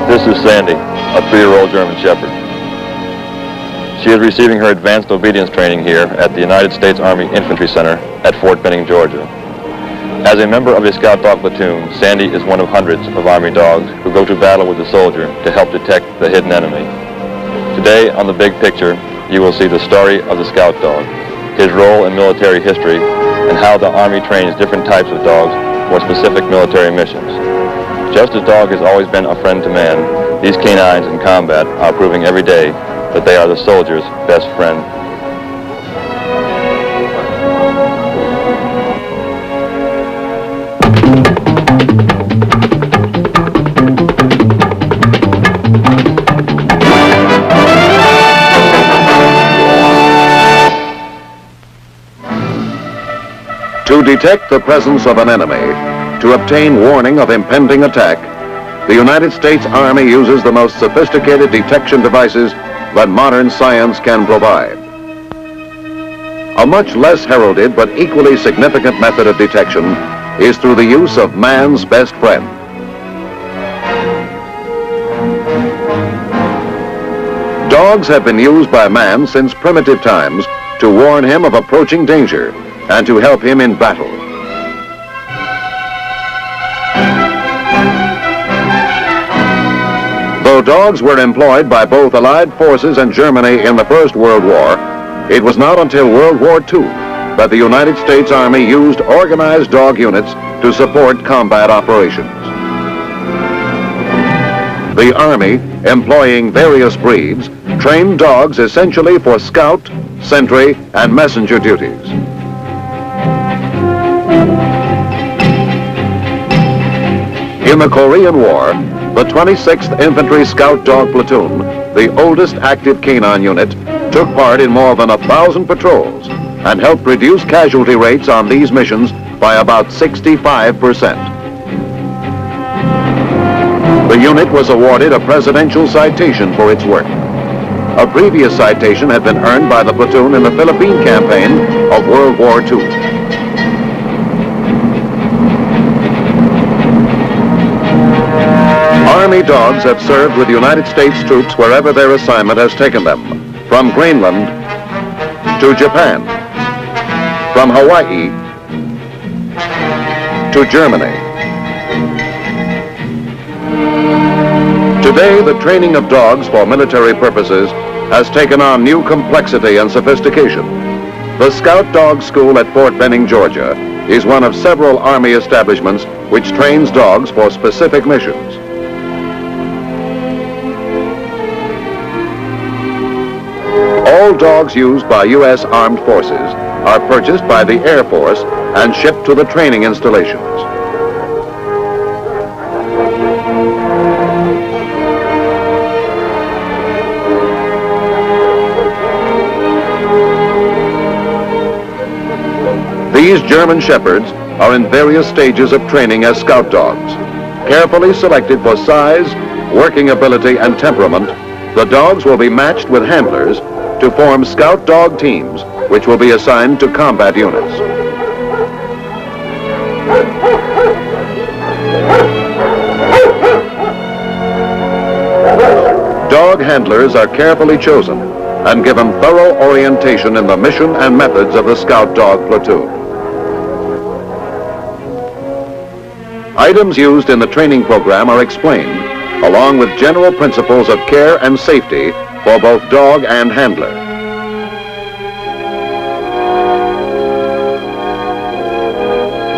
This is Sandy, a 3-year-old German Shepherd. She is receiving her advanced obedience training here at the United States Army Infantry Center at Fort Benning, Georgia. As a member of a scout dog platoon, Sandy is one of hundreds of Army dogs who go to battle with the soldier to help detect the hidden enemy. Today, on The Big Picture, you will see the story of the scout dog, his role in military history, and how the Army trains different types of dogs for specific military missions. Just as dog has always been a friend to man, these canines in combat are proving every day that they are the soldier's best friend. To detect the presence of an enemy, to obtain warning of impending attack, the United States Army uses the most sophisticated detection devices that modern science can provide. A much less heralded but equally significant method of detection is through the use of man's best friend. Dogs have been used by man since primitive times to warn him of approaching danger and to help him in battle. Though dogs were employed by both Allied forces and Germany in the First World War, it was not until World War II that the United States Army used organized dog units to support combat operations. The Army, employing various breeds, trained dogs essentially for scout, sentry, and messenger duties. In the Korean War, the 26th Infantry Scout Dog Platoon, the oldest active canine unit, took part in more than 1,000 patrols and helped reduce casualty rates on these missions by about 65%. The unit was awarded a presidential citation for its work. A previous citation had been earned by the platoon in the Philippine campaign of World War II. Army dogs have served with United States troops wherever their assignment has taken them, from Greenland to Japan, from Hawaii to Germany. Today, the training of dogs for military purposes has taken on new complexity and sophistication. The Scout Dog School at Fort Benning, Georgia, is one of several Army establishments which trains dogs for specific missions. All dogs used by U.S. Armed Forces are purchased by the Air Force and shipped to the training installations. These German Shepherds are in various stages of training as scout dogs. Carefully selected for size, working ability, and temperament, the dogs will be matched with handlers to form scout dog teams, which will be assigned to combat units. Dog handlers are carefully chosen and given thorough orientation in the mission and methods of the Scout Dog Platoon. Items used in the training program are explained, along with general principles of care and safety for both dog and handler.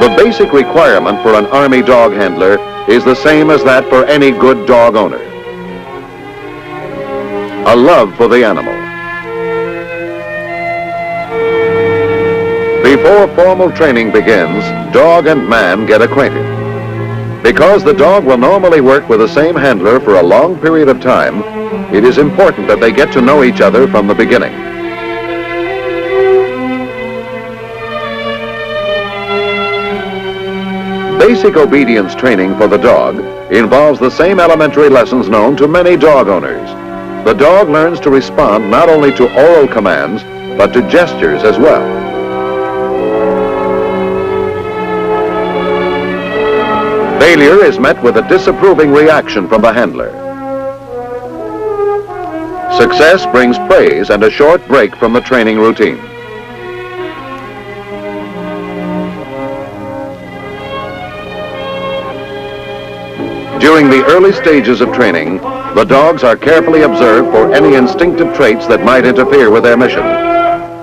The basic requirement for an Army dog handler is the same as that for any good dog owner: a love for the animal. Before formal training begins, dog and man get acquainted. Because the dog will normally work with the same handler for a long period of time, it is important that they get to know each other from the beginning. Basic obedience training for the dog involves the same elementary lessons known to many dog owners. The dog learns to respond not only to oral commands, but to gestures as well. Failure is met with a disapproving reaction from the handler. Success brings praise and a short break from the training routine. During the early stages of training, the dogs are carefully observed for any instinctive traits that might interfere with their mission.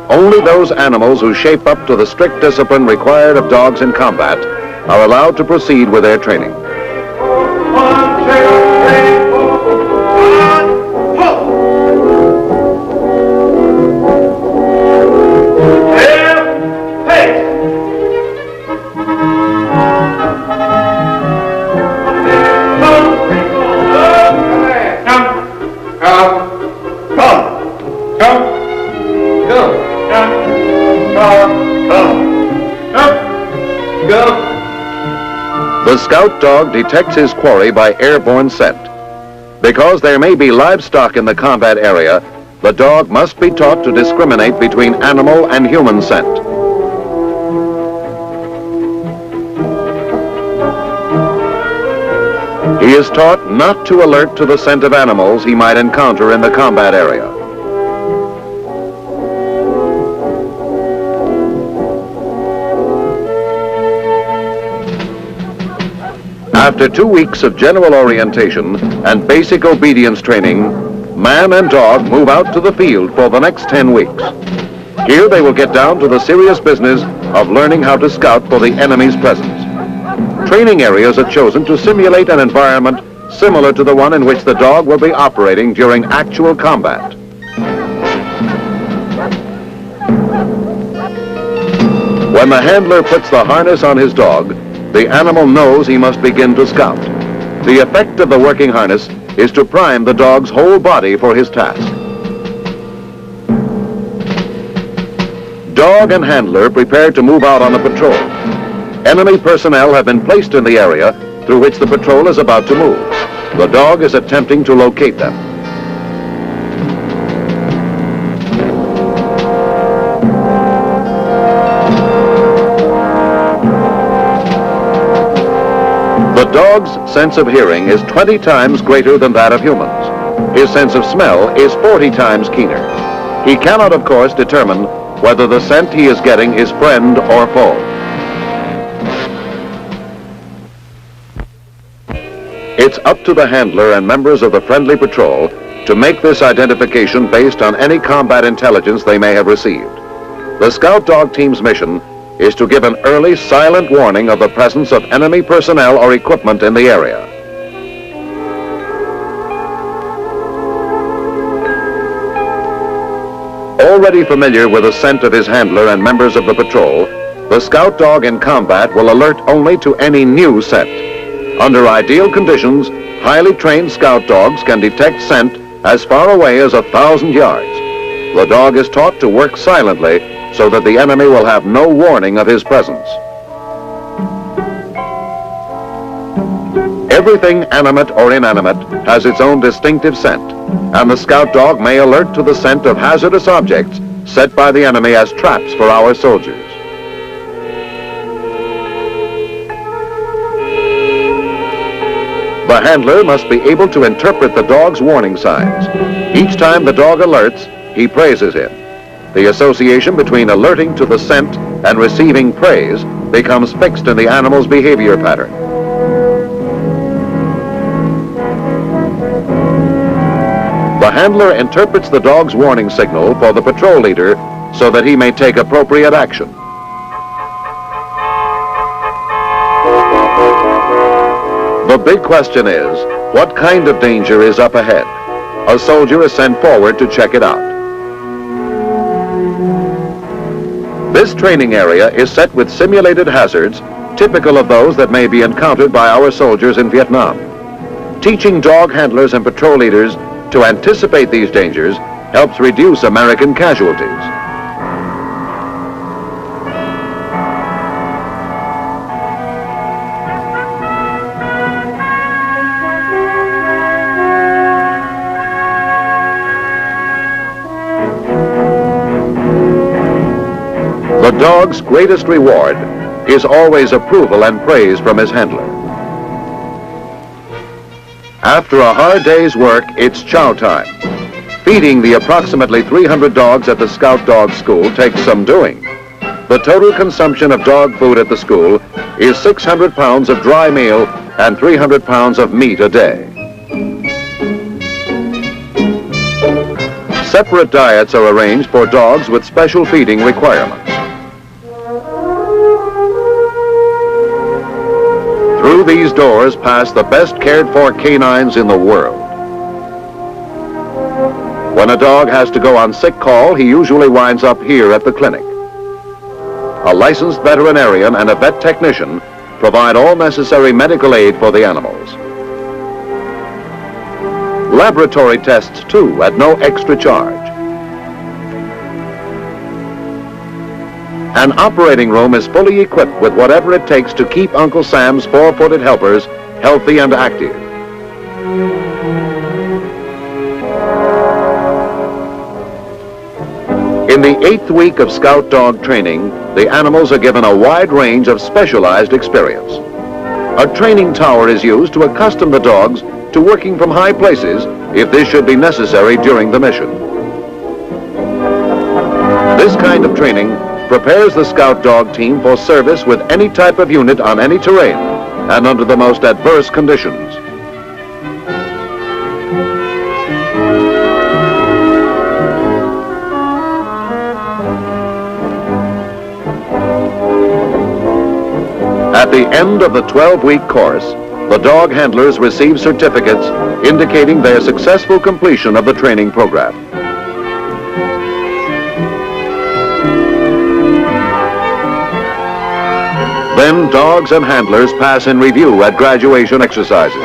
Only those animals who shape up to the strict discipline required of dogs in combat are allowed to proceed with their training. The scout dog detects his quarry by airborne scent. Because there may be livestock in the combat area, the dog must be taught to discriminate between animal and human scent. He is taught not to alert to the scent of animals he might encounter in the combat area. After 2 weeks of general orientation and basic obedience training, man and dog move out to the field for the next 10 weeks. Here they will get down to the serious business of learning how to scout for the enemy's presence. Training areas are chosen to simulate an environment similar to the one in which the dog will be operating during actual combat. When the handler puts the harness on his dog, the animal knows he must begin to scout. The effect of the working harness is to prime the dog's whole body for his task. Dog and handler prepare to move out on a patrol. Enemy personnel have been placed in the area through which the patrol is about to move. The dog is attempting to locate them. The dog's sense of hearing is 20 times greater than that of humans. His sense of smell is 40 times keener. He cannot, of course, determine whether the scent he is getting is friend or foe. It's up to the handler and members of the friendly patrol to make this identification based on any combat intelligence they may have received. The scout dog team's mission is to give an early silent warning of the presence of enemy personnel or equipment in the area. Already familiar with the scent of his handler and members of the patrol, the scout dog in combat will alert only to any new scent. Under ideal conditions, highly trained scout dogs can detect scent as far away as 1,000 yards. The dog is taught to work silently so that the enemy will have no warning of his presence. Everything animate or inanimate has its own distinctive scent, and the scout dog may alert to the scent of hazardous objects set by the enemy as traps for our soldiers. The handler must be able to interpret the dog's warning signs. Each time the dog alerts, he praises him. The association between alerting to the scent and receiving praise becomes fixed in the animal's behavior pattern. The handler interprets the dog's warning signal for the patrol leader so that he may take appropriate action. The big question is, what kind of danger is up ahead? A soldier is sent forward to check it out. This training area is set with simulated hazards typical of those that may be encountered by our soldiers in Vietnam. Teaching dog handlers and patrol leaders to anticipate these dangers helps reduce American casualties. The dog's greatest reward is always approval and praise from his handler. After a hard day's work, it's chow time. Feeding the approximately 300 dogs at the Scout Dog School takes some doing. The total consumption of dog food at the school is 600 pounds of dry meal and 300 pounds of meat a day. Separate diets are arranged for dogs with special feeding requirements. Through these doors pass the best cared for canines in the world. When a dog has to go on sick call, he usually winds up here at the clinic. A licensed veterinarian and a vet technician provide all necessary medical aid for the animals. Laboratory tests too at no extra charge. An operating room is fully equipped with whatever it takes to keep Uncle Sam's four-footed helpers healthy and active. In the 8th week of Scout Dog training, the animals are given a wide range of specialized experience. A training tower is used to accustom the dogs to working from high places if this should be necessary during the mission. This kind of training prepares the Scout Dog team for service with any type of unit on any terrain and under the most adverse conditions. At the end of the 12-week course, the dog handlers receive certificates indicating their successful completion of the training program. Then dogs and handlers pass in review at graduation exercises.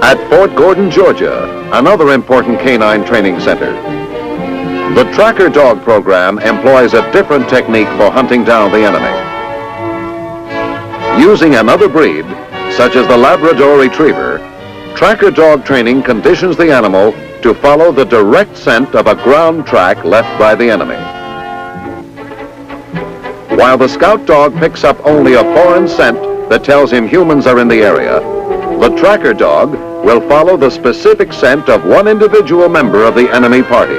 At Fort Gordon, Georgia, another important canine training center, the tracker dog program employs a different technique for hunting down the enemy. Using another breed, such as the Labrador Retriever, tracker dog training conditions the animal to follow the direct scent of a ground track left by the enemy. While the Scout Dog picks up only a foreign scent that tells him humans are in the area, the tracker dog will follow the specific scent of one individual member of the enemy party.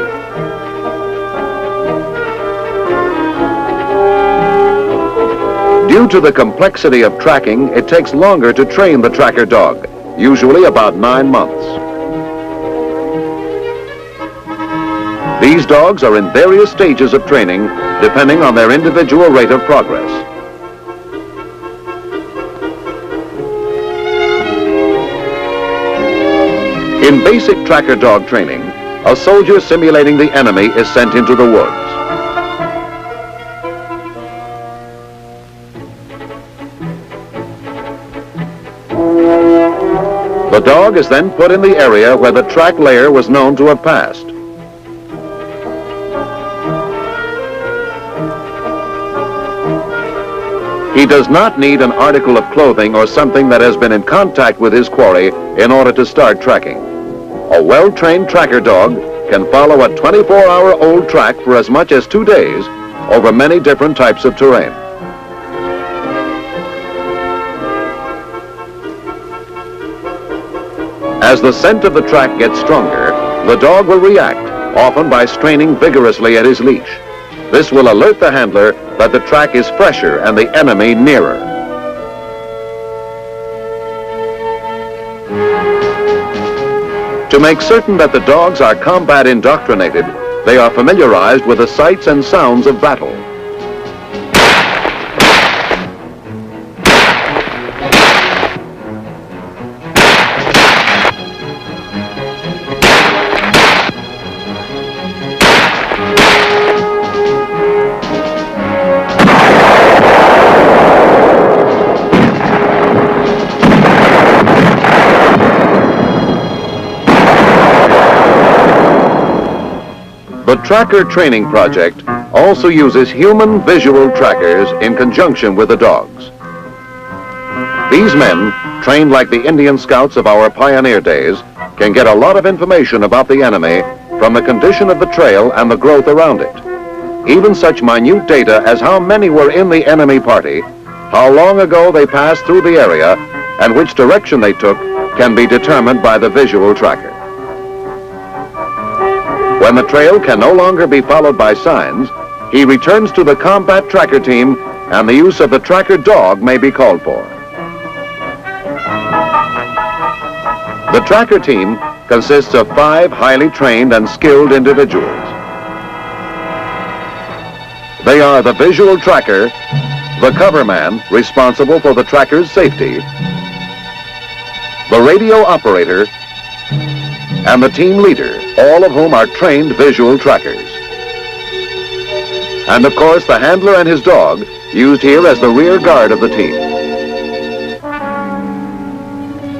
Due to the complexity of tracking, it takes longer to train the tracker dog, usually about 9 months. These dogs are in various stages of training, depending on their individual rate of progress. In basic tracker dog training, a soldier simulating the enemy is sent into the woods. The dog is then put in the area where the track layer was known to have passed. He does not need an article of clothing or something that has been in contact with his quarry in order to start tracking. A well-trained tracker dog can follow a 24-hour-old track for as much as 2 days over many different types of terrain. As the scent of the track gets stronger, the dog will react, often by straining vigorously at his leash. This will alert the handler that the track is fresher and the enemy nearer. To make certain that the dogs are combat indoctrinated, they are familiarized with the sights and sounds of battle. tracker training project also uses human visual trackers in conjunction with the dogs. These men, trained like the Indian scouts of our pioneer days, can get a lot of information about the enemy from the condition of the trail and the growth around it. Even such minute data as how many were in the enemy party, how long ago they passed through the area, and which direction they took can be determined by the visual tracker. When the trail can no longer be followed by signs, he returns to the combat tracker team and the use of the tracker dog may be called for. The tracker team consists of 5 highly trained and skilled individuals. They are the visual tracker, the cover man responsible for the tracker's safety, the radio operator, and the team leader, all of whom are trained visual trackers. And of course, the handler and his dog, used here as the rear guard of the team.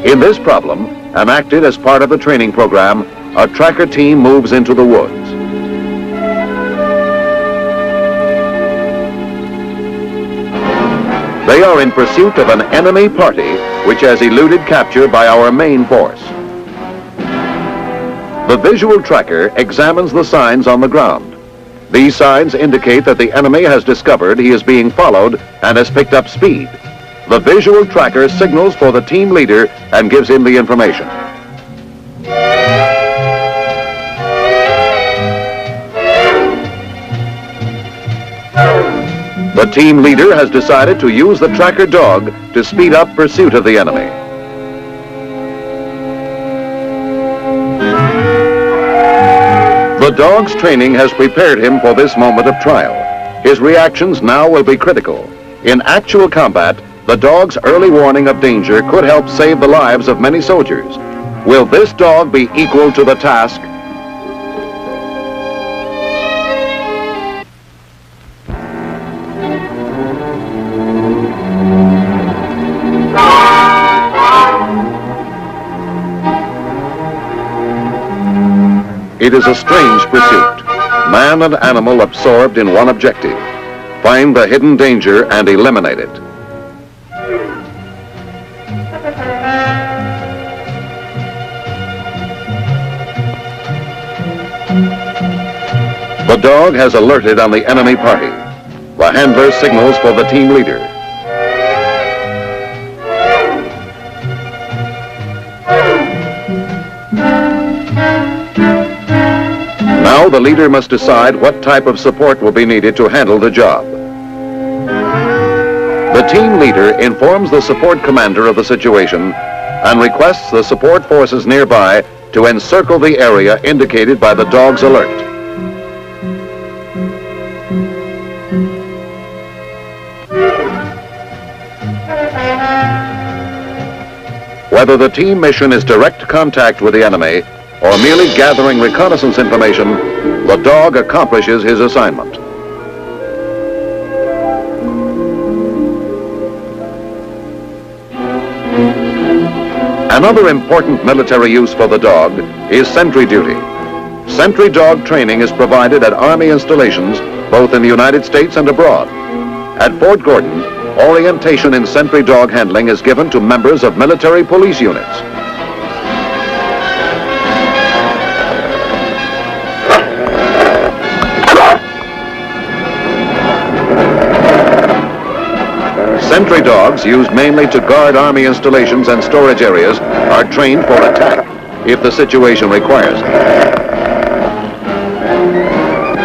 In this problem, enacted as part of the training program, a tracker team moves into the woods. They are in pursuit of an enemy party which has eluded capture by our main force. The visual tracker examines the signs on the ground. These signs indicate that the enemy has discovered he is being followed and has picked up speed. The visual tracker signals for the team leader and gives him the information. The team leader has decided to use the tracker dog to speed up pursuit of the enemy. The dog's training has prepared him for this moment of trial. His reactions now will be critical. In actual combat, the dog's early warning of danger could help save the lives of many soldiers. Will this dog be equal to the task? It is a strange pursuit. Man and animal absorbed in one objective. Find the hidden danger and eliminate it. The dog has alerted on the enemy party. The handler signals for the team leader. Now the leader must decide what type of support will be needed to handle the job. The team leader informs the support commander of the situation and requests the support forces nearby to encircle the area indicated by the dog's alert. Whether the team mission is direct contact with the enemy or merely gathering reconnaissance information, the dog accomplishes his assignment. Another important military use for the dog is sentry duty. Sentry dog training is provided at Army installations both in the United States and abroad. At Fort Gordon, orientation in sentry dog handling is given to members of military police units. Sentry dogs, used mainly to guard Army installations and storage areas, are trained for attack if the situation requires it.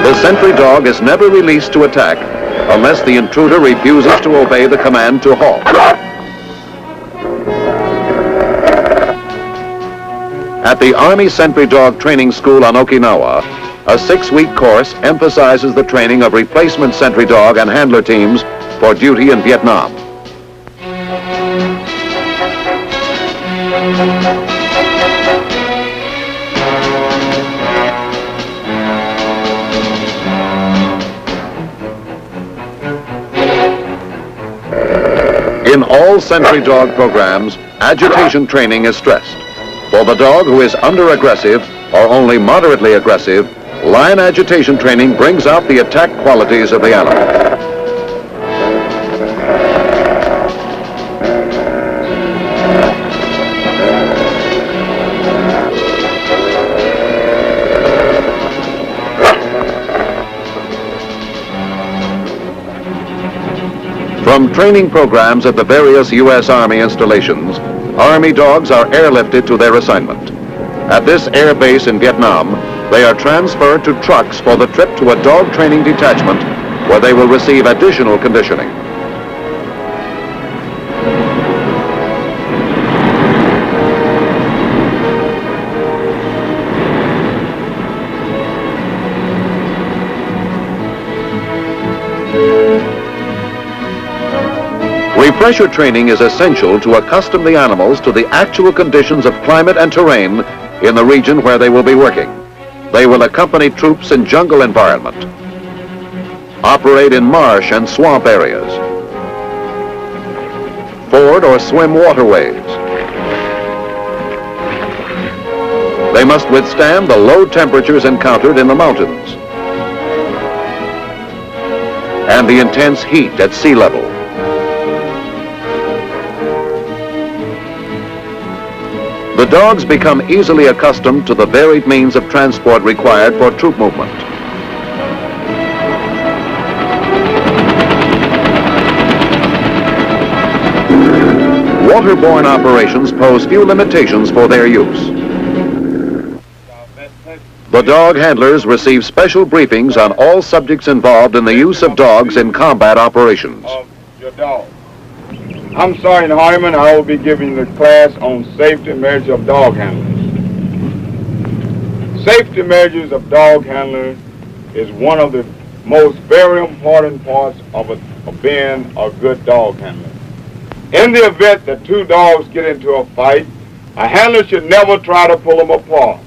The sentry dog is never released to attack unless the intruder refuses to obey the command to halt. At the Army Sentry Dog Training School on Okinawa, a 6-week course emphasizes the training of replacement sentry dog and handler teams for duty in Vietnam. In all sentry dog programs, agitation training is stressed. For the dog who is under-aggressive or only moderately aggressive, line agitation training brings out the attack qualities of the animal. From training programs at the various U.S. Army installations, Army dogs are airlifted to their assignment. At this air base in Vietnam, they are transferred to trucks for the trip to a dog training detachment where they will receive additional conditioning. Refresher training is essential to accustom the animals to the actual conditions of climate and terrain in the region where they will be working. They will accompany troops in jungle environment, operate in marsh and swamp areas, ford or swim waterways. They must withstand the low temperatures encountered in the mountains and the intense heat at sea level. The dogs become easily accustomed to the varied means of transport required for troop movement. Waterborne operations pose few limitations for their use. The dog handlers receive special briefings on all subjects involved in the use of dogs in combat operations. Your dog. I'm Sergeant Hardiman. I will be giving the class on safety measures of dog handlers. Safety measures of dog handlers is one of the most very important parts of being a good dog handler. In the event that two dogs get into a fight, a handler should never try to pull them apart.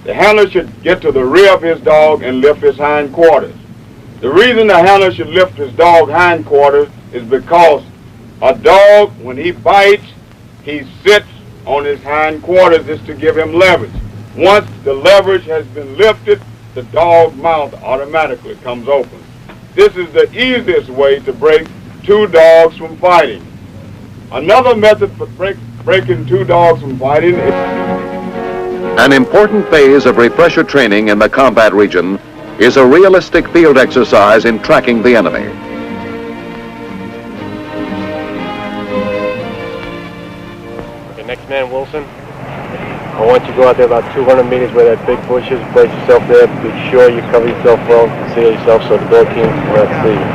The handler should get to the rear of his dog and lift his hindquarters. The reason the handler should lift his dog hindquarters is because a dog, when he bites, he sits on his hindquarters just to give him leverage. Once the leverage has been lifted, the dog's mouth automatically comes open. This is the easiest way to break two dogs from fighting. Another method for breaking two dogs from fighting is... An important phase of refresher training in the combat region is a realistic field exercise in tracking the enemy. Next man, Wilson. I want you to go out there about 200 meters where that big bush is. Place yourself there. Be sure you cover yourself well. Conceal yourself so the dog team cannot see you.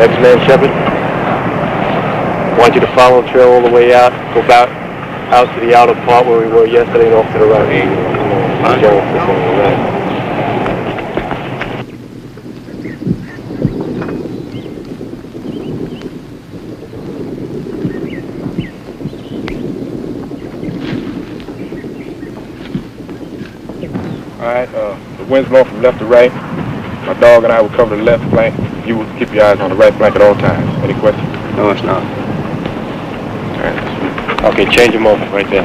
Next man, Shepard. I want you to follow the trail all the way out. Go back out to the outer part where we were yesterday and off to the right. Alright, the wind's blowing from left to right. My dog and I will cover the left flank. You will keep your eyes on the right flank at all times. Any questions? No, it's not. Alright. Okay, change him over right there.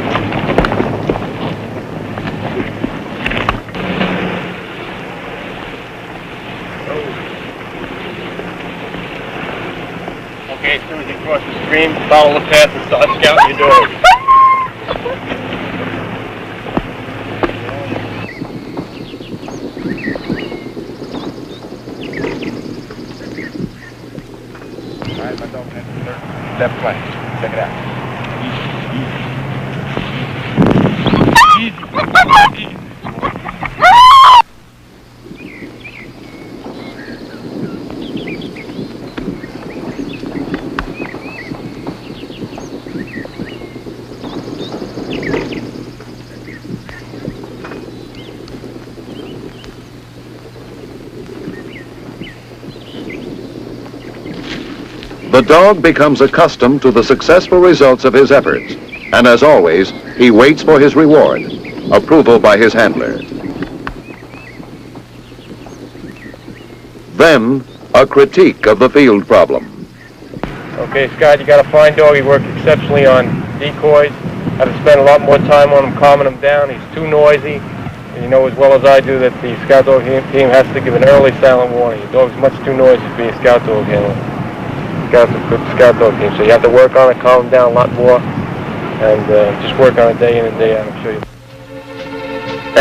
Okay, as soon as you cross the stream, follow the path and start scouting your dog. Alright, my dog next to the left flank. Check it out. Easy. Easy. Easy. The dog becomes accustomed to the successful results of his efforts, and as always, he waits for his reward, approval by his handler. Then, a critique of the field problem. Okay, Scott, you got a fine dog. He worked exceptionally on decoys, I have to spend a lot more time on him, calming him down. He's too noisy. And you know as well as I do that the scout dog team has to give an early silent warning. The dog's much too noisy to be a scout dog handler. Scout's a good scout dog team, so you have to work on it, calm him down a lot more, and just work on it day in and day out. I'm sure you.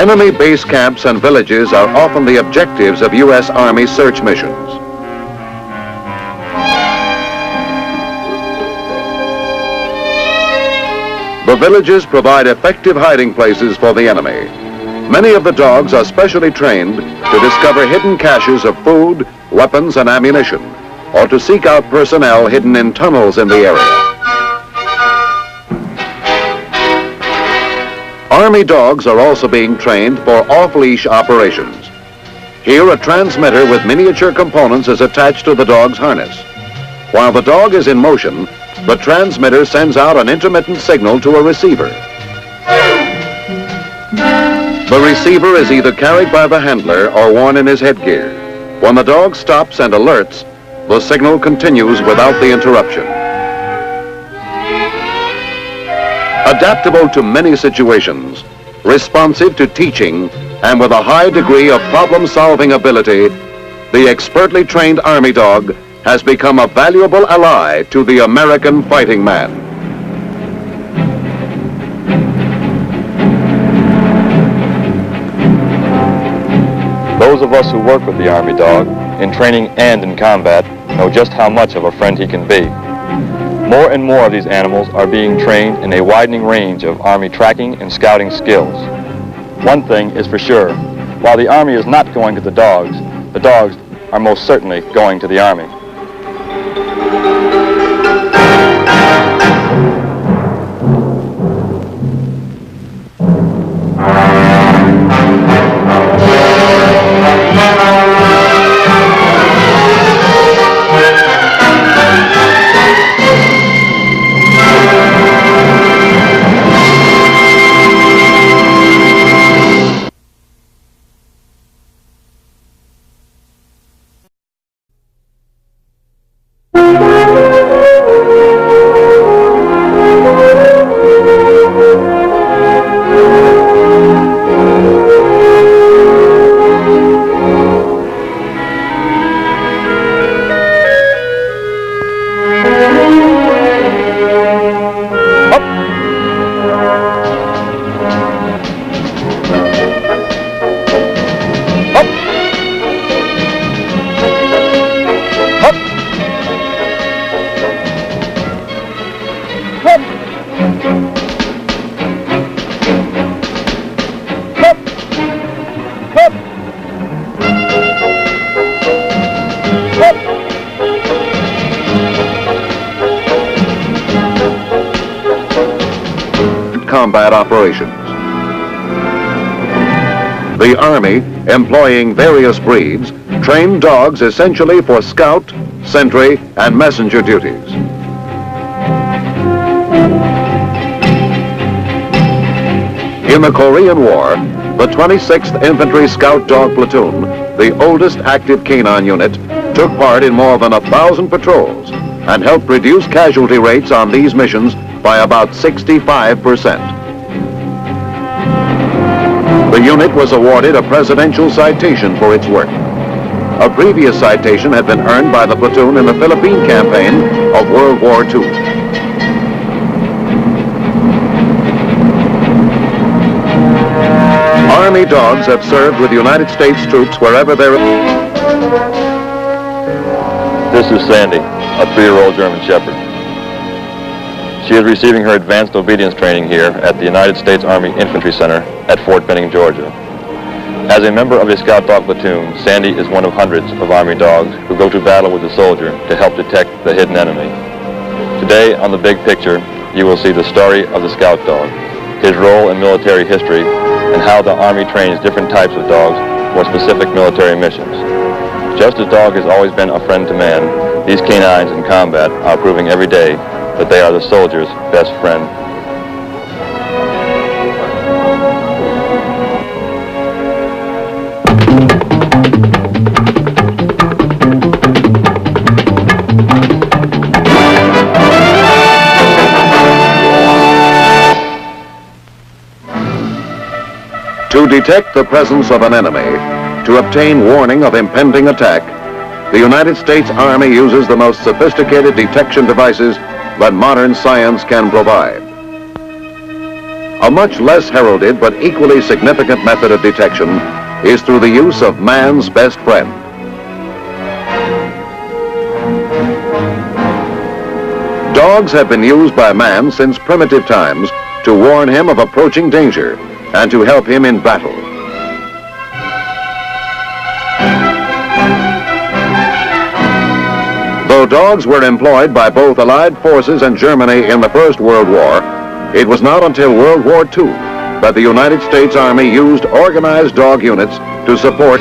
Enemy base camps and villages are often the objectives of U.S. Army search missions. The villages provide effective hiding places for the enemy. Many of the dogs are specially trained to discover hidden caches of food, weapons, and ammunition, or to seek out personnel hidden in tunnels in the area. Army dogs are also being trained for off-leash operations. Here, a transmitter with miniature components is attached to the dog's harness. While the dog is in motion, the transmitter sends out an intermittent signal to a receiver. The receiver is either carried by the handler or worn in his headgear. When the dog stops and alerts, the signal continues without the interruption. Adaptable to many situations, responsive to teaching, and with a high degree of problem-solving ability, the expertly trained Army dog has become a valuable ally to the American fighting man. Those of us who work with the Army dog, in training and in combat, know just how much of a friend he can be. More and more of these animals are being trained in a widening range of Army tracking and scouting skills. One thing is for sure, while the Army is not going to the dogs are most certainly going to the Army. Combat operations. The Army, employing various breeds, trained dogs essentially for scout, sentry, and messenger duties. In the Korean War, the 26th Infantry Scout Dog Platoon, the oldest active canine unit, took part in more than 1,000 patrols and helped reduce casualty rates on these missions by about 65%. The unit was awarded a presidential citation for its work. A previous citation had been earned by the platoon in the Philippine campaign of World War II. Army dogs have served with United States troops wherever they're... This is Sandy, a 3-year-old German Shepherd. She is receiving her advanced obedience training here at the United States Army Infantry Center at Fort Benning, Georgia. As a member of a scout dog platoon, Sandy is one of hundreds of Army dogs who go to battle with the soldier to help detect the hidden enemy. Today, on The Big Picture, you will see the story of the scout dog, his role in military history, and how the Army trains different types of dogs for specific military missions. Just as dog has always been a friend to man, these canines in combat are proving every day that they are the soldier's best friend. detect the presence of an enemy, to obtain warning of impending attack, the United States Army uses the most sophisticated detection devices that modern science can provide. A much less heralded but equally significant method of detection is through the use of man's best friend. Dogs have been used by man since primitive times to warn him of approaching danger and to help him in battle. Though dogs were employed by both Allied forces and Germany in the First World War, it was not until World War II that the United States Army used organized dog units to support